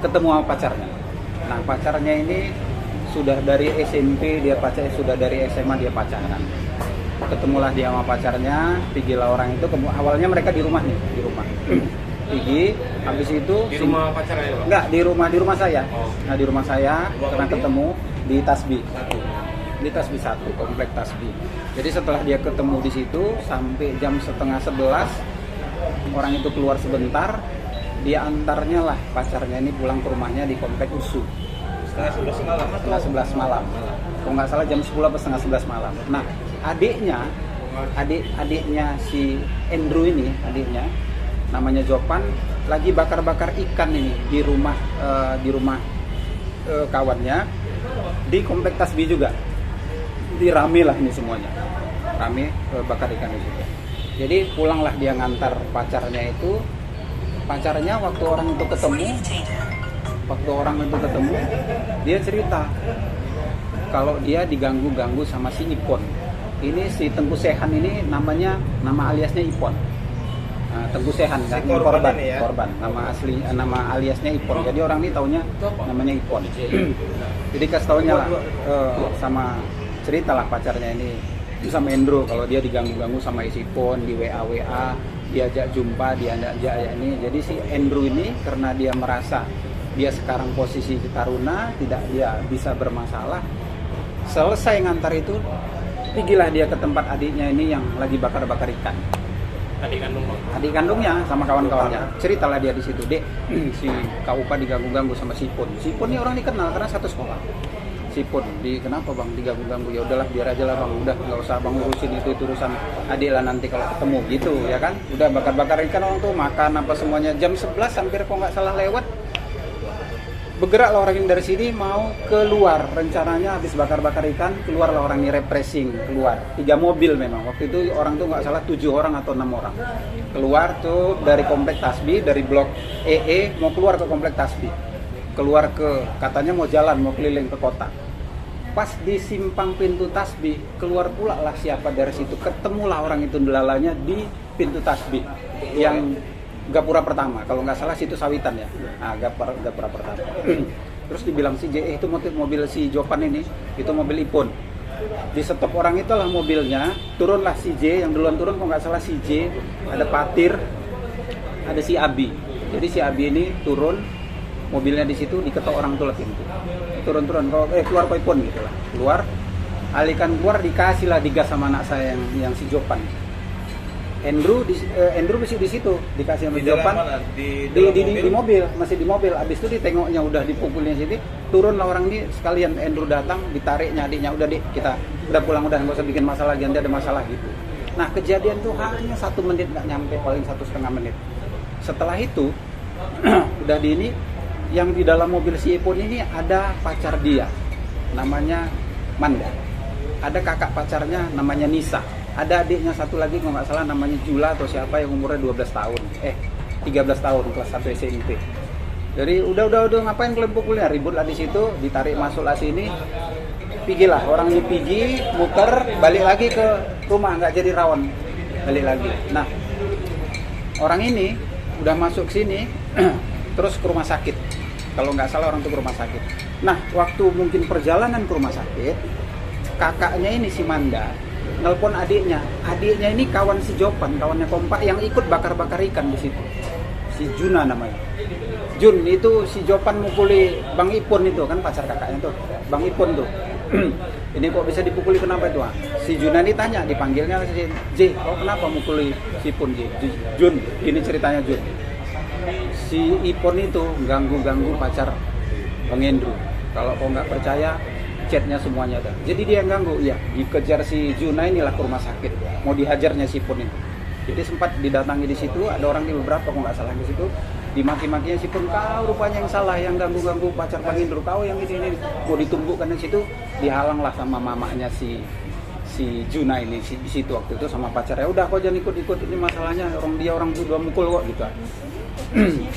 ketemu sama pacarnya. Nah pacarnya ini sudah dari SMP dia pacarnya, sudah dari SMA dia pacaran. Ketemulah dia sama pacarnya, pergilah orang itu. Awalnya mereka di rumah nih, di rumah. Pergi, habis itu di rumah pacarnya Pak? Enggak, di rumah saya. Nah di rumah saya karena ketemu di Tasbih. Di Tasbih 1, komplek Tasbih. Jadi setelah dia ketemu di situ sampai jam setengah 11, orang itu keluar sebentar, dia antarnya lah pacarnya ini pulang ke rumahnya di komplek USU. Setengah 11 malam? Setengah 11 malam. Kalau nggak salah jam 10 atau setengah 11 malam. Nah, adiknya si Andrew ini, adiknya namanya Jopan, lagi bakar-bakar ikan ini di rumah kawannya di komplek Tasbih juga. Jadi rame lah ini semuanya, rame bakar ikan di situ. Jadi pulanglah dia ngantar pacarnya itu. Pacarnya waktu orang itu ketemu, dia cerita kalau dia diganggu-ganggu sama si Ipon. Ini si Tengku Sehan ini nama aliasnya Ipon. Nah, Tengku Sehan kan si korban, ya? Korban. Nama aliasnya Ipon. Jadi orang ini taunya namanya Ipon. Jadi kasih taunya lah sama ceritalah pacarnya ini sama Endro kalau dia diganggu-ganggu sama isi Ipon di WA, diajak jumpa, diajak ini. Jadi si Andrew ini karena dia merasa dia sekarang posisi taruna, tidak dia bisa bermasalah. Selesai ngantar itu, pergilah dia ke tempat adiknya ini yang lagi bakar-bakar ikan. Adik kandung Bang? Adik kandungnya sama kawan-kawannya. Ceritalah dia di situ, Dek, si Kaupa diganggu-ganggu sama si Ipon. Si Ipon ini orang dikenal karena satu sekolah. Si Ipon, kenapa Bang diganggu-ganggu? Ya udahlah biar aja lah Bang, udah nggak usah Bang urusin itu urusan adik lah nanti kalau ketemu gitu ya kan. Udah bakar-bakar ikan orang tuh makan apa semuanya. Jam 11 hampir kok nggak salah lewat. Bergeraklah orang yang dari sini mau keluar, rencananya habis bakar-bakar ikan keluarlah orang ini repressing keluar 3 mobil memang waktu itu orang tuh nggak salah 7 orang atau 6 orang keluar tuh dari komplek Tasbih, dari blok EE mau keluar ke komplek Tasbih, keluar ke katanya mau jalan mau keliling ke kota. Pas di simpang pintu Tasbih keluar pula lah siapa dari situ, ketemulah orang itu delalanya di pintu Tasbih yang Gapura pertama, kalau nggak salah situ Sawitan ya. Nah, Gapura pertama. Terus dibilang si J, itu mobil si Jopan ini, itu mobil Ipon. Di stop orang itulah mobilnya, turunlah si J, yang duluan turun kalau nggak salah si J, ada Patir, ada si Abi. Jadi si Abi ini turun, mobilnya di situ diketok orang tuh lah pintu. Turun, keluar ke Ipon gitu lah. Keluar, alihkan keluar dikasih lah digas sama anak saya yang si Jopan. Andrew masih di situ dikasih sama Jopan di mobil, masih di mobil. Abis itu ditengoknya udah dipukulnya sini, turunlah orang ini sekalian. Andrew datang, ditariknya adiknya, udah kita udah pulang, udah nggak usah bikin masalah lagi, nanti ada masalah gitu. Nah kejadian tuh hanya 1 menit nggak nyampe, paling 1,5 menit. Setelah itu udah di ini yang di dalam mobil si Ipon ini ada pacar dia, namanya Manda. Ada kakak pacarnya namanya Nisa. Ada adiknya satu lagi kalau nggak salah namanya Jula atau siapa yang umurnya 12 tahun 13 tahun kelas 1 SMP. Jadi udah ngapain kalian pukulnya, ribut lah di situ, ditarik masuk lah sini. Pigilah orang ini pergi muter balik lagi ke rumah, nggak jadi rawan, balik lagi. Nah orang ini udah masuk sini terus ke rumah sakit, kalau nggak salah orang itu ke rumah sakit. Nah waktu mungkin perjalanan ke rumah sakit, kakaknya ini si Manda nelpon adiknya ini kawan si Jopan, kawannya kompak yang ikut bakar-bakar ikan di situ. Si Juna namanya. Jun itu si Jopan mukuli Bang Ipon itu kan pacar kakaknya tuh, Bang Ipon tuh. Ini kok bisa dipukuli kenapa itu? Si Juna ini tanya, dipanggilnya si J, kok kenapa mukuli si Ipon J? Jun, ini ceritanya Jun. Si Ipon itu ganggu pacar Bang Andrew. Kalau kau nggak percaya, chatnya semuanya ada. Jadi dia yang ganggu, ya dikejar si Juna inilah ke rumah sakit, mau dihajarnya si Pun itu. Jadi sempat didatangi di situ, ada orang di beberapa kok nggak salah di situ, dimaki-makinya si Pun, kau rupanya yang salah, yang ganggu pacar Bang Indro, kau yang ini mau ditumbukkan di situ, dihalang lah sama mamanya si Juna ini di situ waktu itu sama pacarnya. Udah kau jangan ikut ini masalahnya, orang dua mukul kok gitu.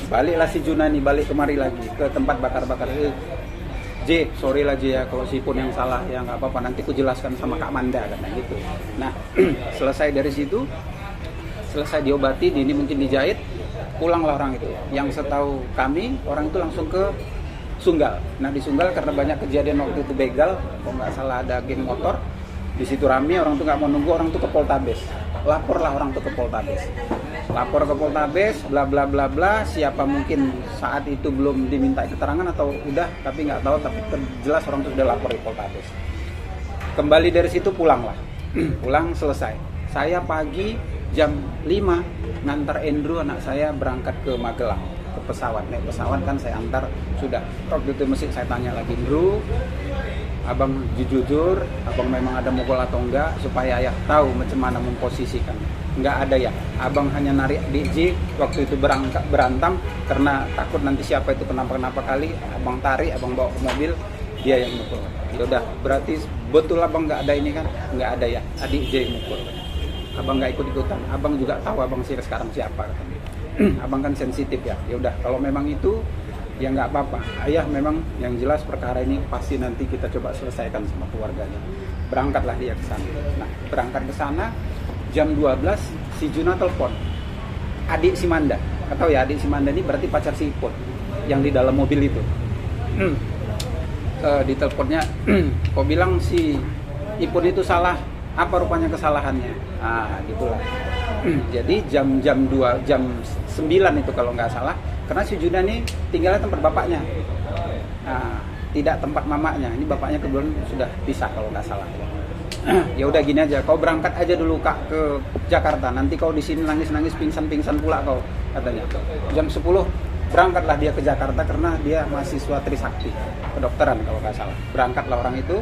Baliklah si Juna ini balik kemari lagi ke tempat bakar-bakar. J, sorry lah J ya kalau si Pun yang salah, ya nggak apa-apa, nanti ku jelaskan sama Kak Manda katanya gitu. Nah selesai dari situ, selesai diobati, ini mungkin dijahit, pulanglah orang itu. Yang setahu kami orang itu langsung ke Sunggal. Nah di Sunggal karena banyak kejadian waktu itu begal, kalau nggak salah ada geng motor, di situ rame, orang tuh nggak mau nunggu, orang tuh ke Poltabes. Laporlah orang tuh ke Poltabes. Lapor ke Poltabes, bla bla bla bla. Siapa mungkin saat itu belum diminta keterangan atau udah, tapi nggak tahu. Tapi jelas orang tuh sudah lapor di Poltabes. Kembali dari situ pulanglah, pulang selesai. Saya pagi jam 5 ngantar Andrew anak saya berangkat ke Magelang. Ke pesawat, naik pesawat kan saya antar sudah. Waktu itu mesti saya tanya lagi, Bro, abang jujur, abang memang ada mogol atau enggak, supaya ayah tahu macam mana memposisikan. Enggak ada ya, abang hanya narik DJ waktu itu berantam karena takut nanti siapa itu kenapa kali, abang tarik, abang bawa ke mobil, dia yang mukul. Ya udah, berarti betul abang nggak ada ini kan? Nggak ada ya, adik J mukul. Abang nggak ikut-ikutan, abang juga tahu abang sih sekarang siapa katanya. Abang kan sensitif ya. Ya udah, kalau memang itu ya nggak apa-apa. Ayah memang yang jelas perkara ini pasti nanti kita coba selesaikan sama keluarganya. Berangkatlah dia ke sana. Nah, berangkat ke sana jam 12 si Juna telepon. Adik si Manda. Atau ya adik si Manda ini berarti pacar si Ipon yang di dalam mobil itu. Di teleponnya kok bilang si Ipon itu salah, apa rupanya kesalahannya. Nah, gitulah. Jadi jam 9 itu kalau nggak salah, karena si Juna ini tinggalnya tempat bapaknya, nah, tidak tempat mamanya. Ini bapaknya kebetulan sudah pisah kalau nggak salah. Ya udah gini aja, kau berangkat aja dulu Kak ke Jakarta, nanti kau di sini nangis pingsan pula kau, katanya. Jam 10 berangkatlah dia ke Jakarta karena dia mahasiswa Trisakti kedokteran kalau nggak salah. Berangkatlah orang itu,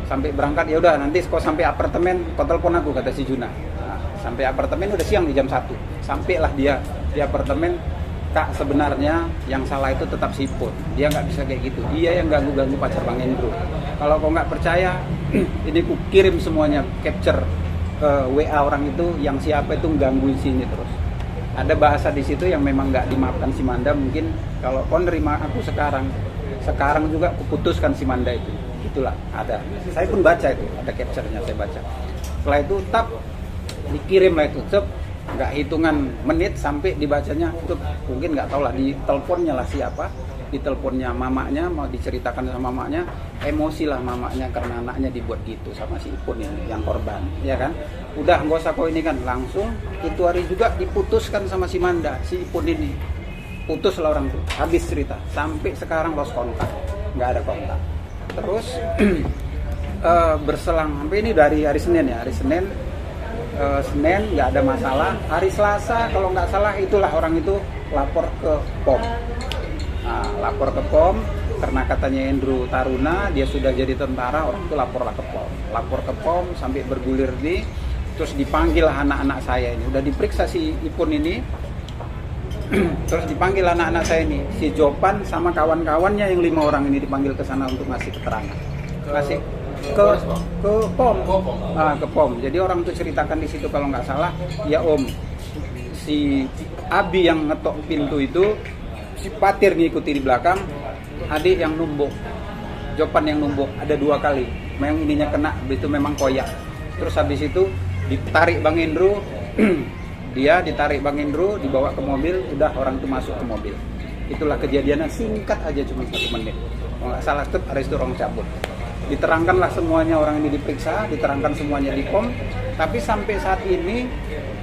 sampai berangkat ya udah nanti kau sampai apartemen kau telepon aku, kata si Juna. Sampai apartemen udah siang di jam 1. Sampailah dia di apartemen. Kak, sebenarnya yang salah itu tetap si Ipon. Dia nggak bisa kayak gitu. Dia yang ganggu-ganggu pacar Bang Andrew. Kalau kau nggak percaya, ini ku kirim semuanya capture ke WA orang itu yang siapa itu gangguin sini terus. Ada bahasa di situ yang memang nggak dimaafkan si Manda. Mungkin kalau kau nerima aku sekarang juga kuputuskan si Manda itu. Itulah ada. Saya pun baca itu, ada capture-nya saya baca. Setelah itu dikirim lah itu, nggak hitungan menit sampai dibacanya itu, mungkin nggak tahu lah, di teleponnya lah siapa, di teleponnya mamanya, mau diceritakan sama mamanya, emosi lah mamanya karena anaknya dibuat gitu sama si Ipon ini yang korban, ya kan? Udah nggak usah kau ini kan, langsung itu hari juga diputuskan sama si Manda, si Ipon ini putus lah orang tuh, habis cerita, sampai sekarang lost kontak, nggak ada kontak. Terus berselang sampai ini dari hari Senin ya, hari Senin nggak ada masalah. Hari Selasa kalau nggak salah itulah orang itu lapor ke POM. Nah, lapor ke POM karena katanya Andrew Taruna dia sudah jadi tentara, orang itu laporlah ke POM. Lapor ke POM sampai bergulir terus dipanggil anak-anak saya ini. Udah diperiksa si Ipon ini. Terus dipanggil anak-anak saya ini, si Jopan sama kawan-kawannya yang 5 orang ini dipanggil ke sana untuk ngasih keterangan. Ngasih ke POM. Ke POM. Jadi orang tuh ceritakan di situ kalau nggak salah, ya Om, si Abi yang ngetok pintu itu, si Patir ngikuti di belakang, adik yang numbuk, Jopan yang numbuk, ada 2 kali. Memang ininya kena, itu memang koyak. Terus habis itu ditarik Bang Andrew, dia ditarik Bang Andrew, dibawa ke mobil, udah orang tuh masuk ke mobil. Itulah kejadiannya, singkat aja cuma 1 menit. Kalau nggak salah tuh ada itu orang cabut. Diterangkanlah semuanya, orang ini diperiksa, diterangkan semuanya di POM, tapi sampai saat ini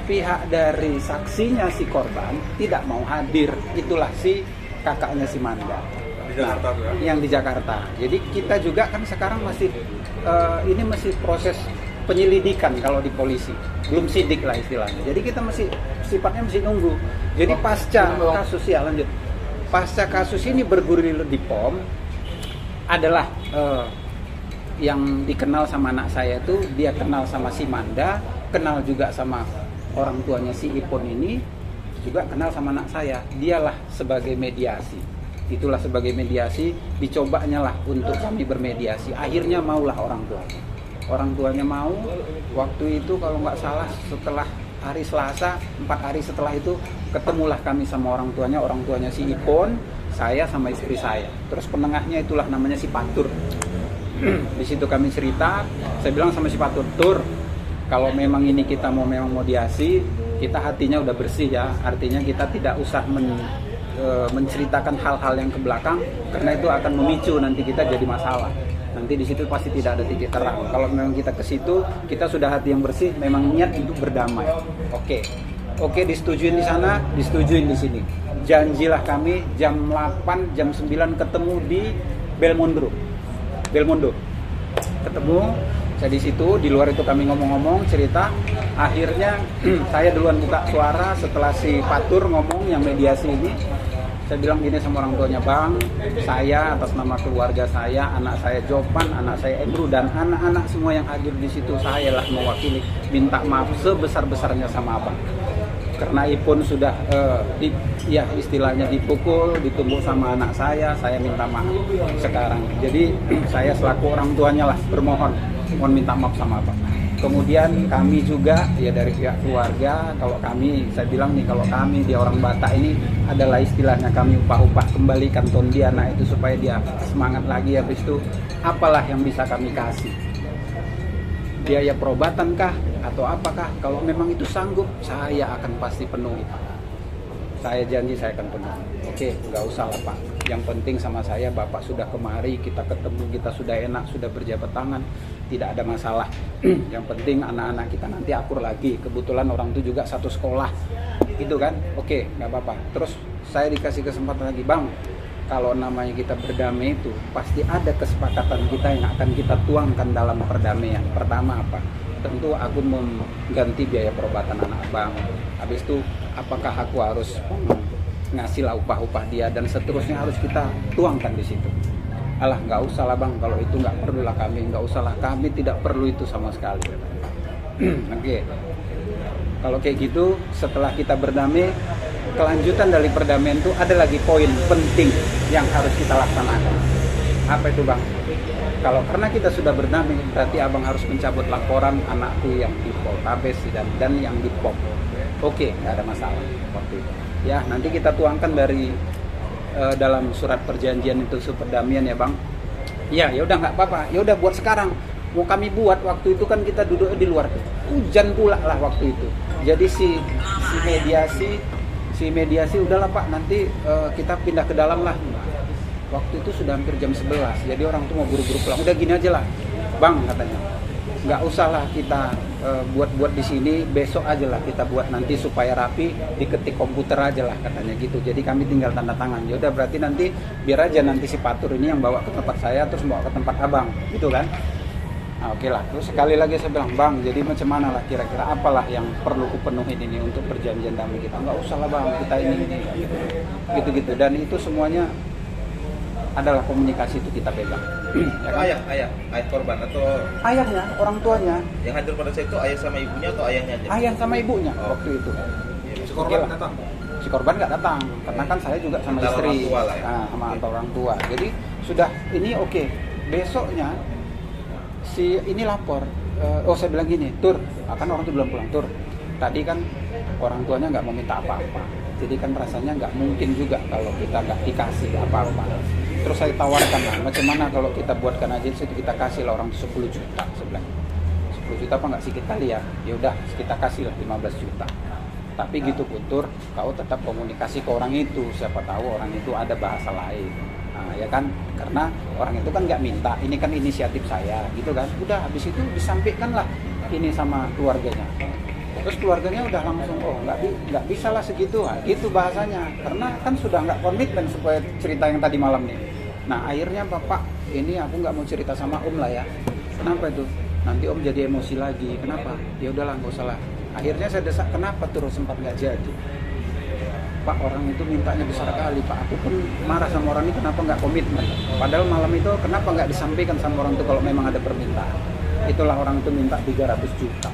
pihak dari saksinya si korban tidak mau hadir. Itulah si kakaknya si Manda di Jakarta, yang di Jakarta. Jadi kita juga kan sekarang masih ini masih proses penyelidikan kalau di polisi, belum sidik lah istilahnya. Jadi kita masih sifatnya masih nunggu. Jadi pasca kasus ya lanjut, pasca kasus ini bergulir di POM adalah yang dikenal sama anak saya itu, dia kenal sama si Manda, kenal juga sama orang tuanya si Ipon ini, juga kenal sama anak saya. Dialah sebagai mediasi. Itulah sebagai mediasi, dicobanya lah untuk kami bermediasi. Akhirnya maulah orang tuanya. Orang tuanya mau. Waktu itu kalau nggak salah setelah hari Selasa, 4 hari setelah itu ketemulah kami sama orang tuanya si Ipon, saya sama istri saya. Terus penengahnya itulah namanya si Patur. Di situ kami cerita, saya bilang sama si Patur, Tur, kalau memang ini kita memang mediasi, kita hatinya udah bersih ya, artinya kita tidak usah menceritakan hal-hal yang ke belakang, karena itu akan memicu nanti kita jadi masalah. Nanti di situ pasti tidak ada titik terang. Kalau memang kita ke situ, kita sudah hati yang bersih, memang niat untuk berdamai. Oke, disetujuin di sana, disetujuin di sini. Janjilah kami jam 8, jam 9 ketemu di Belmondo. Ketemu, saya di situ, di luar itu kami ngomong-ngomong, cerita. Akhirnya saya duluan buka suara setelah si Fatur ngomong yang mediasi ini. Saya bilang gini sama orang tuanya, Bang, saya atas nama keluarga saya, anak saya Jopan, anak saya Andrew, dan anak-anak semua yang hadir di situ, saya lah mewakili, minta maaf sebesar-besarnya sama Abang. Karena Ipun sudah istilahnya dipukul, ditumbuk sama anak saya minta maaf sekarang. Jadi saya selaku orang tuanya lah bermohon, mohon minta maaf sama Abang. Kemudian kami juga ya dari pihak keluarga, kalau kami, saya bilang nih, kalau kami di orang Batak ini adalah istilahnya kami upah-upah, kembalikan Tondiana itu supaya dia semangat lagi. Habis itu apalah yang bisa kami kasih, biaya perobatan kah atau apakah, kalau memang itu sanggup saya akan pasti penuhi. Saya janji saya akan penuhi. Oke, nggak usah lah Pak, yang penting sama saya Bapak sudah kemari, kita ketemu, kita sudah enak, sudah berjabat tangan, tidak ada masalah. Yang penting anak-anak kita nanti akur lagi, kebetulan orang itu juga satu sekolah gitu kan. Oke, nggak apa-apa. Terus saya dikasih kesempatan lagi, Bang, kalau namanya kita berdamai itu pasti ada kesepakatan kita yang akan kita tuangkan dalam perdamaian. Pertama apa? Tentu aku mengganti biaya perobatan anak Abang. Habis itu apakah aku harus ngasih lah upah-upah dia, dan seterusnya harus kita tuangkan di situ. Alah, nggak usah lah Bang, kalau itu nggak perlu lah kami, nggak usah lah, kami tidak perlu itu sama sekali. Oke. Kalau kayak gitu, setelah kita berdamai, kelanjutan dari perdamaian itu ada lagi poin penting yang harus kita laksanakan. Apa itu Bang? Kalau karena kita sudah berdamai, berarti Abang harus mencabut laporan anakku yang di Poltabes dan yang di POP. Oke, nggak ada masalah waktu itu. Ya, nanti kita tuangkan dari dalam surat perjanjian itu perdamaian ya Bang. Ya udah nggak apa-apa. Ya udah buat sekarang. Mau kami buat waktu itu kan kita duduk di luar. Hujan pula lah waktu itu. Jadi si mediasi udahlah Pak, nanti kita pindah ke dalam lah. Waktu itu sudah hampir jam 11, jadi orang tuh mau buru-buru pulang. Udah gini aja lah Bang, katanya, nggak usah lah kita buat-buat di sini, besok aja lah kita buat nanti supaya rapi, diketik komputer aja lah katanya gitu. Jadi kami tinggal tanda tangan. Ya udah berarti nanti biar aja nanti si Patur ini yang bawa ke tempat saya, terus bawa ke tempat Abang gitu kan. Nah, oke lah. Terus sekali lagi saya bilang, Bang, jadi macam mana lah kira-kira apalah yang perlu kupenuhin ini untuk perjanjian damai kita. Nggak usah lah Bang, kita ini gitu-gitu. Dan itu semuanya adalah komunikasi itu kita pegang. Ya kan? Ayah korban atau Ayahnya, orang tuanya. yang hadir pada saat itu ayah sama ibunya atau ayahnya aja? Ayah sama ibunya waktu itu. Si korban datang? Si korban nggak datang, karena kan saya juga sama Antara istri, orang tua lah ya? sama orang tua. Jadi sudah ini oke. Besoknya si ini lapor. Saya bilang gini, Tur, kan orang itu belum pulang, Tur. Tadi kan orang tuanya nggak mau minta apa-apa. Jadi kan rasanya nggak mungkin juga kalau kita nggak dikasih apa-apa. Terus saya tawarkan lah, macam mana kalau kita buatkan aja itu kita kasih lah orang 10 juta sebelah. 10 juta apa nggak sedikit kali ya? Ya udah kita kasih lah 15 juta. Tapi gitu Putur, kau tetap komunikasi ke orang itu, siapa tahu orang itu ada bahasa lain. Nah, ya kan, karena orang itu kan nggak minta, ini kan inisiatif saya, gitu kan. Udah habis itu disampaikan lah ini sama keluarganya. Terus keluarganya udah langsung, nggak bisa lah segitu, gitu bahasanya. Karena kan sudah nggak komitmen supaya cerita yang tadi malam nih. Nah akhirnya Bapak, ini aku nggak mau cerita sama Om lah ya. Kenapa itu? Nanti Om jadi emosi lagi. Kenapa? Ya udahlah, nggak usah lah. Akhirnya saya desak, kenapa terus sempat nggak jadi? Pak, orang itu mintanya besar kali Pak. Aku pun marah sama orang ini, kenapa nggak komitmen? Padahal malam itu kenapa nggak disampaikan sama orang itu kalau memang ada permintaan? Itulah orang itu minta 300 juta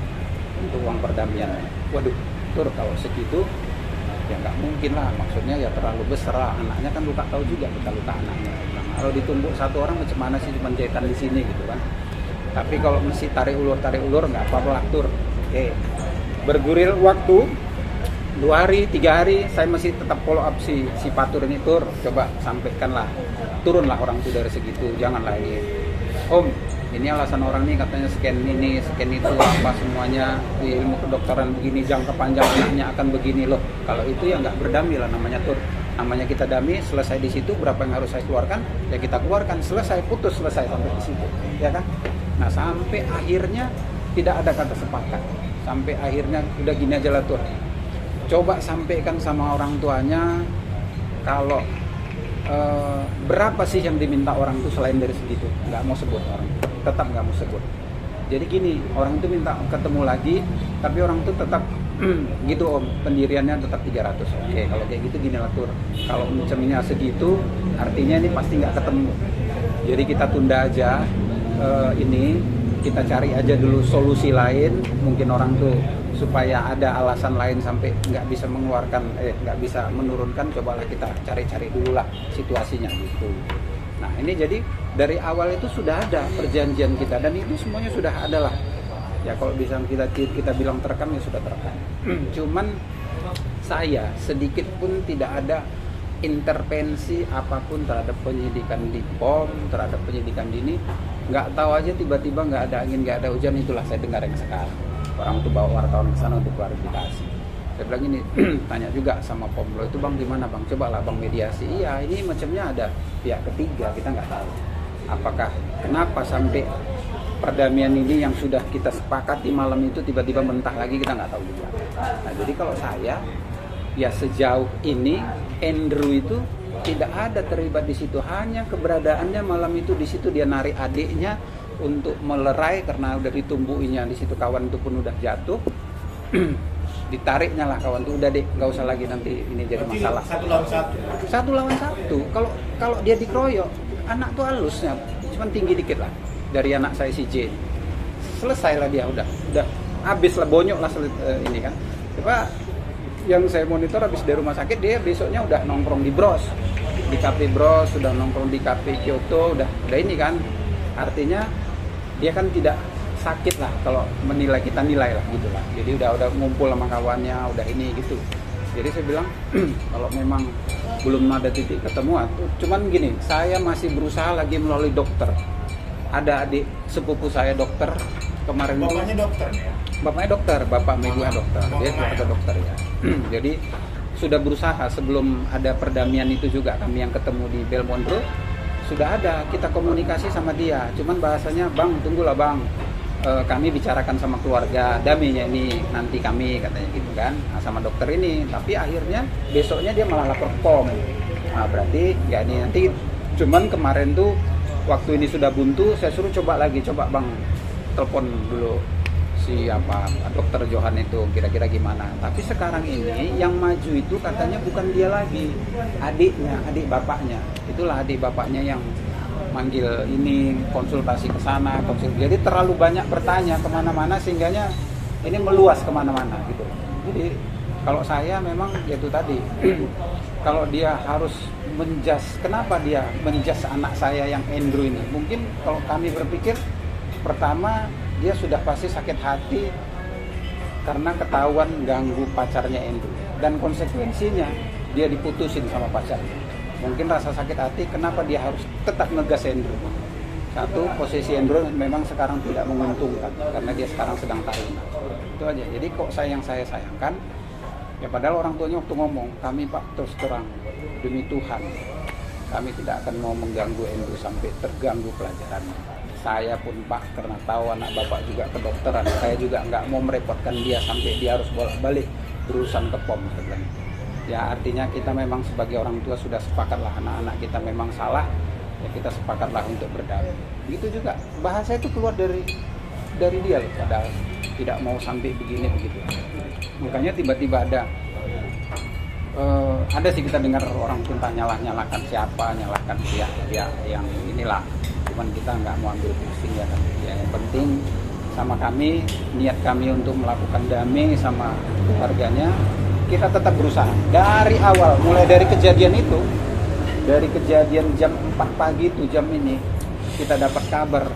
untuk uang perdamaian. Waduh, Tur, kalau segitu ya nggak mungkin lah, maksudnya ya terlalu besar lah. Anaknya kan luka, tahu juga kita luka anaknya. Nah, kalau ditumbuk satu orang macam mana sih, cuma jahitan di sini gitu kan. Tapi kalau mesti tarik ulur nggak apa-apa lah, Tur. Oke. Bergulir waktu 2 hari, 3 hari, saya masih tetap follow up si Patur ini, Tur, coba sampaikanlah, turunlah orang itu dari segitu, janganlah ini. Om, ini alasan orang nih katanya scan ini, scan itu, apa semuanya di ilmu kedokteran begini, jangka panjang anaknya akan begini loh. Kalau itu ya nggak berdamai lah namanya tuh. Namanya kita dami, selesai di situ berapa yang harus saya keluarkan, ya kita keluarkan, selesai, putus, selesai sampai di situ, ya kan? Nah sampai akhirnya tidak ada kata sepakat, sampai akhirnya udah gini aja lah tuh. Coba sampaikan sama orang tuanya kalau berapa sih yang diminta orang itu selain dari segitu, nggak mau sebut orang, tetap nggak mau sebut. Jadi gini, orang itu minta ketemu lagi, tapi orang itu tetap gitu om, pendiriannya tetap 300. Oke, kalau kayak gitu gini lah tur. Kalau mencemnya segitu, artinya ini pasti nggak ketemu. Jadi kita tunda aja ini, kita cari aja dulu solusi lain. Mungkin orang tuh supaya ada alasan lain sampai nggak bisa mengeluarkan, nggak bisa menurunkan, cobalah kita cari-cari dulu lah situasinya gitu. Nah ini jadi dari awal itu sudah ada perjanjian kita dan itu semuanya sudah ada lah. Ya kalau bisa kita bilang terekam ya sudah terekam. Cuman saya sedikit pun tidak ada intervensi apapun terhadap penyidikan di POM, terhadap penyidikan dini. Nggak tahu aja tiba-tiba nggak ada angin, nggak ada hujan, itulah saya dengar yang sekarang. Orang tuh bawa wartawan ke sana untuk klarifikasi. Saya bilang ini, tanya juga sama Pomlo itu bang gimana bang? Coba lah bang mediasi. Iya ini macamnya ada pihak ketiga, kita nggak tahu. Apakah kenapa sampai perdamaian ini yang sudah kita sepakati malam itu tiba-tiba mentah lagi, kita nggak tahu juga. Nah jadi kalau saya ya sejauh ini Andrew itu tidak ada terlibat di situ, hanya keberadaannya malam itu di situ dia narik adiknya untuk melerai karena udah ditumbuhinya di situ, kawan itu pun udah jatuh. Ditariknya lah kawan itu, udah deh nggak usah lagi nanti ini jadi masalah. Satu lawan satu. Kalau dia dikeroyok, anak tuh halusnya cuman tinggi dikit lah dari anak saya si J. Selesai lah dia, udah habis lah, bonyok lah ini kan. Coba yang saya monitor habis dari rumah sakit, dia besoknya udah nongkrong di Bros, di Cafe Bros, sudah nongkrong di Cafe Kyoto, udah ini kan. Artinya dia kan tidak sakit lah kalau menilai, kita nilai lah gitu lah. Jadi udah ngumpul sama kawannya, udah ini gitu. Jadi saya bilang kalau memang belum ada titik ketemuan, cuman gini, saya masih berusaha lagi melalui dokter. Ada adik sepupu saya dokter kemarin. Bapaknya dokter ya? Bapaknya dokter, bapak ibunya dokter. Dia keluarga dokter ya. Jadi sudah berusaha sebelum ada perdamaian itu juga, kami yang ketemu di Belmont Road sudah ada, kita komunikasi sama dia. Cuman bahasanya bang tunggulah bang, kami bicarakan sama keluarga damainya ini nanti kami, katanya gitu kan, sama dokter ini. Tapi akhirnya besoknya dia malah lapor POM. Nah berarti ya ini nanti, cuman kemarin tuh waktu ini sudah buntu, saya suruh coba bang telepon dulu siapa dokter Johan itu kira-kira gimana. Tapi sekarang ini yang maju itu katanya bukan dia lagi, adiknya, adik bapaknya. Itulah adik bapaknya yang manggil ini, konsultasi ke sana, jadi terlalu banyak bertanya kemana-mana sehingganya ini meluas kemana-mana gitu. Jadi kalau saya memang yaitu tadi kalau dia harus menjas, kenapa dia menjas anak saya yang Andrew ini? Mungkin kalau kami berpikir pertama dia sudah pasti sakit hati karena ketahuan ganggu pacarnya Andrew, dan konsekuensinya dia diputusin sama pacarnya. Mungkin rasa sakit hati kenapa dia harus tetap ngegas Andrew. Satu, posisi Andrew memang sekarang tidak menguntungkan karena dia sekarang sedang taruhan. Itu aja. Jadi kok saya sayangkan ya, padahal orang tuanya waktu ngomong, kami pak terus terang demi Tuhan kami tidak akan mau mengganggu Andrew sampai terganggu pelajarannya. Saya pun pak karena tahu anak bapak juga kedokteran, saya juga nggak mau merepotkan dia sampai dia harus bolak-balik berurusan ke POM. Ya artinya kita memang sebagai orang tua sudah sepakatlah anak-anak kita memang salah, ya kita sepakatlah untuk berdamai. Begitu juga bahasa itu keluar dari dia loh, padahal tidak mau sampai begini begitu. Makanya tiba-tiba ada sih kita dengar orang cinta nyalahkan siapa, nyalahkan pihak yang inilah. Cuman kita nggak mau ambil pusing ya kan. Yang penting sama kami, niat kami untuk melakukan damai sama keluarganya, kita tetap berusaha. Dari awal, mulai dari kejadian itu, dari kejadian jam 4 pagi itu jam ini, kita dapat kabar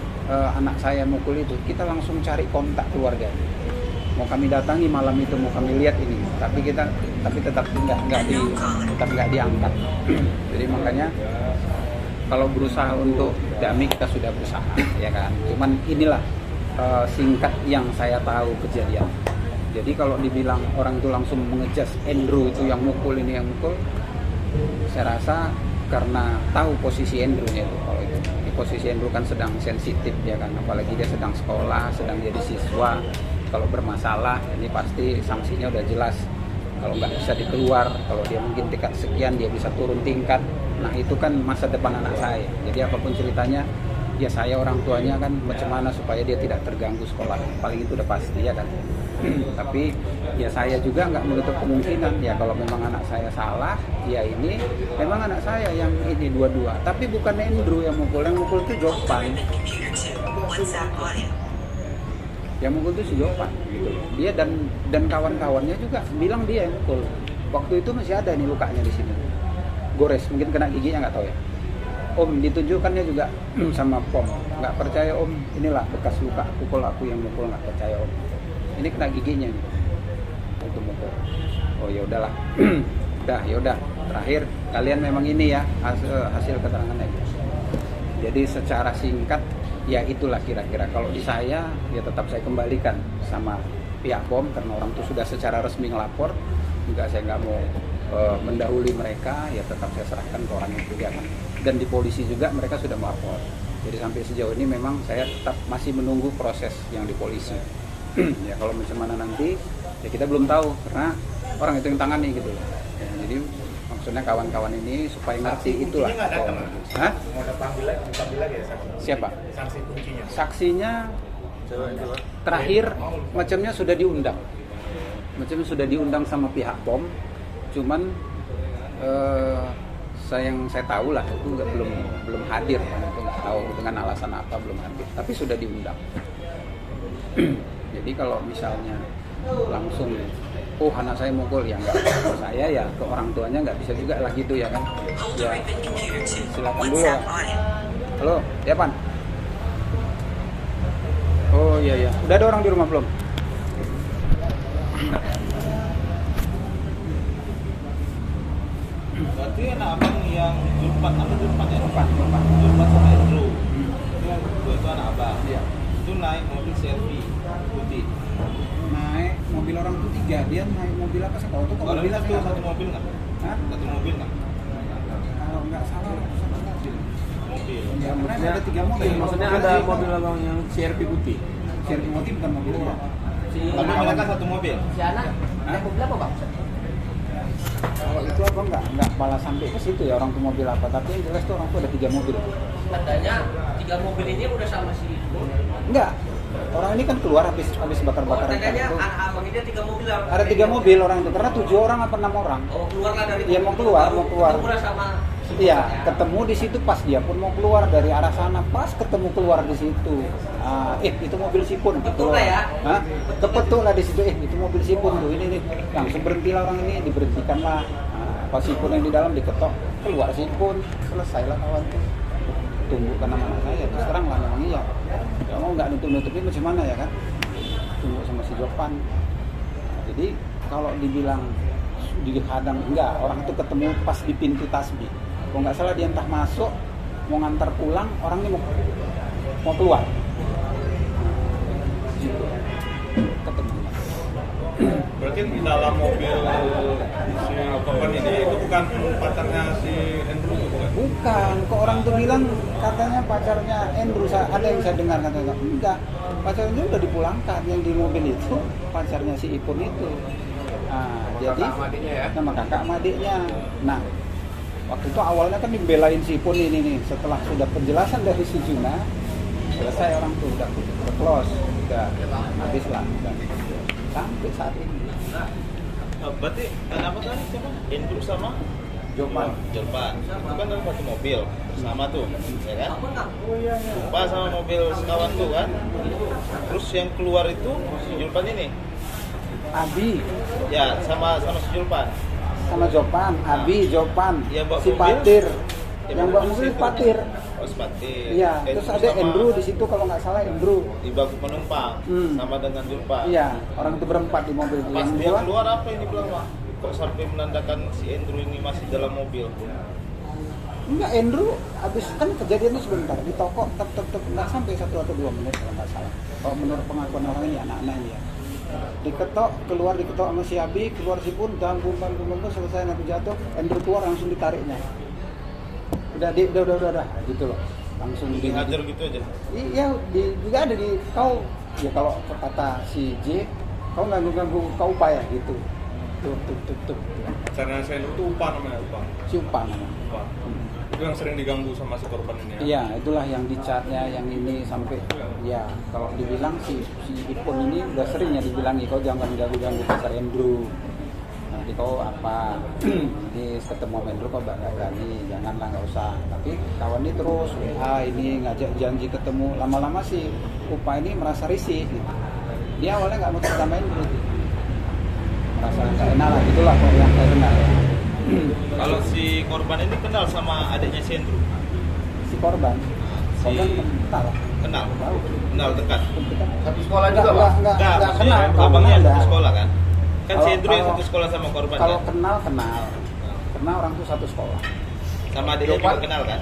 anak saya mukul itu, kita langsung cari kontak keluarga. Mau kami datangi malam itu, mau kami lihat ini, tapi tetap nggak diangkat. Jadi makanya kalau berusaha untuk damai kita sudah berusaha, ya kan. Cuman inilah singkat yang saya tahu kejadian. Jadi kalau dibilang orang itu langsung mengejas Andrew itu yang mukul, ini yang mukul, saya rasa karena tahu posisi Andrew-nya itu. Kalau itu di posisi Andrew kan sedang sensitif, ya kan, apalagi dia sedang sekolah, sedang jadi siswa. Kalau bermasalah ini pasti sanksinya udah jelas. Kalau nggak bisa dikeluar, kalau dia mungkin tingkat sekian dia bisa turun tingkat. Nah itu kan masa depan anak saya. Jadi apapun ceritanya, ya saya orang tuanya kan macam mana supaya dia tidak terganggu sekolah. Paling itu udah pasti, ya kan. Tapi ya saya juga nggak menutup kemungkinan ya kalau memang anak saya salah, ya ini memang anak saya yang ini dua-dua. Tapi bukan Andrew yang mukul itu Jopan. Yang mukul itu si Jopan gitu. Dia dan kawan-kawannya juga bilang dia yang mukul. Waktu itu masih ada nih lukanya di sini. Gores, mungkin kena giginya nggak tahu ya. Om ditunjukkannya juga sama Pom. Nggak percaya Om, inilah bekas luka pukul aku yang mukul, nggak percaya Om. Ini kena giginya nih. Itu mukul. Oh ya udahlah. Ya udah. Terakhir kalian memang ini ya hasil keterangannya. Jadi secara singkat ya itulah kira-kira. Kalau di saya ya tetap saya kembalikan sama pihak POM karena orang itu sudah secara resmi ngelapor. Juga saya nggak mau mendahului mereka, ya tetap saya serahkan ke orang yang juga kan. Dan di polisi juga mereka sudah melapor. Jadi sampai sejauh ini memang saya tetap masih menunggu proses yang di polisi. Ya kalau macam mana nanti ya kita belum tahu karena orang itu yang tangani gitu. Ya, jadi maksudnya kawan-kawan ini supaya ngerti itulah. Hah? Mau ada panggil lagi ya saksi? Siapa? Saksi kuncinya. Saksinya terakhir macamnya sudah diundang. Macamnya sudah diundang sama pihak POM. Cuman yang saya tahu lah itu belum hadir, itu nggak tahu dengan alasan apa belum hadir. Tapi sudah diundang. Jadi kalau misalnya langsung, oh anak saya mukul, ya nggak ke saya ya ke orang tuanya nggak bisa juga lah gitu ya kan. Ya silakan dulu ya. Halo, ya Pan. Oh iya. Udah ada orang di rumah belum? Berarti anak abang yang Julpan sama Julpan sama Andrew. Itu anak abang. Iya. Itu naik mobil CRV putih. Naik mobil orang itu 3, dia naik mobil apa sih? Kalau itu Kalau mobil itu satu mobil nggak? Hah? Satu mobil nggak? Kalau nggak salah satu mobil. Mobil. Ya, maksudnya ada 3 mobil. Maksudnya ada mobil abang yang CRV putih. CRV putih bukan mobilnya. Tapi mereka satu mobil. Si anak naik mobil apa bang? Kalau itu apa nggak malah sampai ke situ ya orang tuh mobil apa. Tapi yang jelas tuh orang tuh ada 3 mobil. Katanya 3 mobil ini udah sama si Ibu. Enggak. Orang ini kan keluar habis bakar-bakar ikan Katanya itu. anak abang ini 3 mobil. Ada 3 mobil orang itu karena 7 orang apa 6 orang. Oh keluarlah dari. Iya mau keluar. Ketemu sama. Iya, ketemu di situ pas dia pun mau keluar dari arah sana, pas ketemu keluar di situ. Itu mobil Sipun. Betul lah ya. Hah? Betul lah di situ. Itu mobil Sipun tuh. Ini nih. Langsung berhentilah orang ini, diberhentikanlah. Pas Sipun yang di dalam diketok, keluar Sipun, selesailah kawan tuh. Tunggu karena mana saya, terus terang lah memang iya. Ya mau nggak nutup-nutupin macam mana ya kan? Tunggu sama si Jopan. Jadi kalau dibilang dihadang enggak, orang itu ketemu pas di pintu tasbih. Kalau nggak salah dia entah masuk mau ngantar pulang, orang ini mau keluar. Gitu. Ketemu. Berarti di dalam mobil si korban ini itu bukan pacarnya si Andrew bukan? Bukan, kok orang tuh bilang katanya pacarnya Andrew, ada yang saya dengar katanya enggak, pacarnya udah dipulangkan, yang di mobil itu pacarnya si Ipun itu. Nah, jadi nama kakak sama adiknya. Nah, waktu itu awalnya kan dibelain si Ipun ini nih, setelah sudah penjelasan dari si Juna, selesai orang tuh udah close, udah habis lah, sampai saat ini. Berarti kenapa tadi siapa? Andrew sama Jopan. Julpan. Itu kan dalam satu mobil sama tuh, ya kan? Oh iya. Pas sama mobil sekawan tuh kan. Terus yang keluar itu si Julpan ini. Abi Ya, sama si Julpan. sama Jopan, Abi, Jopan, Yang bawa si mobil? Patir, Yang yang bawa bawa mobil situ. Patir. Oh, Sepatir. Iya, terus ada sama Andrew di situ kalau nggak salah Andrew. di bangku penumpang sama dengan Julpan. Iya, orang itu berempat di mobil itu. Pas Yang dia dua, keluar apa ini bilang, Pak? Kok sampai menandakan si Andrew ini masih dalam mobil? Enggak, Andrew abis kan kejadiannya sebentar di toko tek nggak sampai 1 atau 2 menit kalau nggak salah. Kalau menurut pengakuan orang ini anak-anak ini ya. Diketok sama si Abi, keluar si Pun, ganggu selesai nanti jatuh, Andrew keluar langsung ditariknya. Udah gitu loh. Langsung dihajar gitu aja. Iya, juga ada di kau ya kalau kata si J, kau ganggu kau upaya gitu. Tuh. Karena saya itu Upa namanya, Upa. Si Upa namanya. Upa. Itu yang sering diganggu sama si korban ini ya? Iya, itulah yang di chatnya, yang ini sampai ya kalau dibilang si Ipon ini udah sering ya dibilangi kau jangan ganggu pasar Andrew. Nanti kau apa? Ini ketemu sama Andrew kau nggak berani, janganlah nggak usah. Tapi kawan ini terus WA ini ngajak janji ketemu. Lama-lama si Upa ini merasa risih. Gitu. Dia awalnya nggak mau sama Andrew. Merasa nggak enak lah, gitulah kalau yang saya kenal. Kalau si korban ini kenal sama adiknya si Andrew? Si korban Kenal dekat. Satu sekolah juga, Pak? Enggak Maksudnya kenal. abangnya Enggak. satu sekolah kan? Kan si Andrew yang Kalau- satu sekolah sama korban Kalau kan? kenal orang tuh satu sekolah. Sama adiknya juga kenal kan?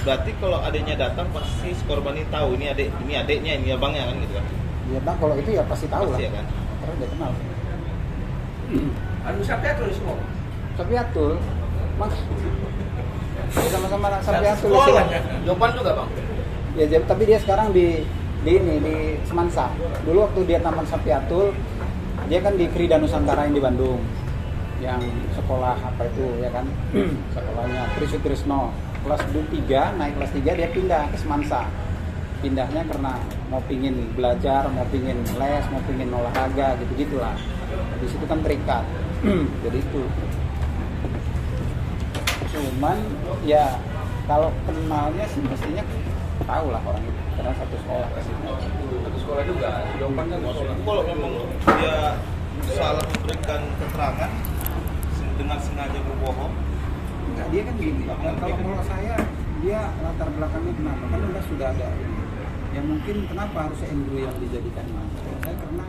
Berarti kalau adiknya datang pasti si korban ini tahu ini adiknya, ini abangnya kan gitu kan? Ya bang, kalau itu ya pasti tahu Pasti lah. ya kan? Karena dia kenal. Anu siapa tuh semua? Sapiatul, mas. Ya, sama-sama Sapiatul. Jopan juga, Bang? Ya, tapi dia sekarang di Semansa. Dulu waktu dia Taman Sapiatul, dia kan di Krida Nusantara yang di Bandung. Yang sekolah apa itu ya kan? Sekolahnya Trisno. Kelas 3, naik kelas 3 dia pindah ke Semansa. Pindahnya karena mau pingin belajar, mau pingin les, mau pingin olahraga gitu-gitulah. Di situ kan terikat. Jadi itu. Cuman ya kalau kenalnya sih mestinya tahu lah orang itu karena satu sekolah ke situ. Satu sekolah juga. Jopan kan Maksudku kalau memang dia salah memberikan keterangan dengan sengaja berbohong, Enggak, dia kan gini. Dan kalau menurut saya dia latar belakangnya kenapa? Kan udah sudah ada. Ya mungkin kenapa harus Andrew yang dijadikan mantu? Saya karena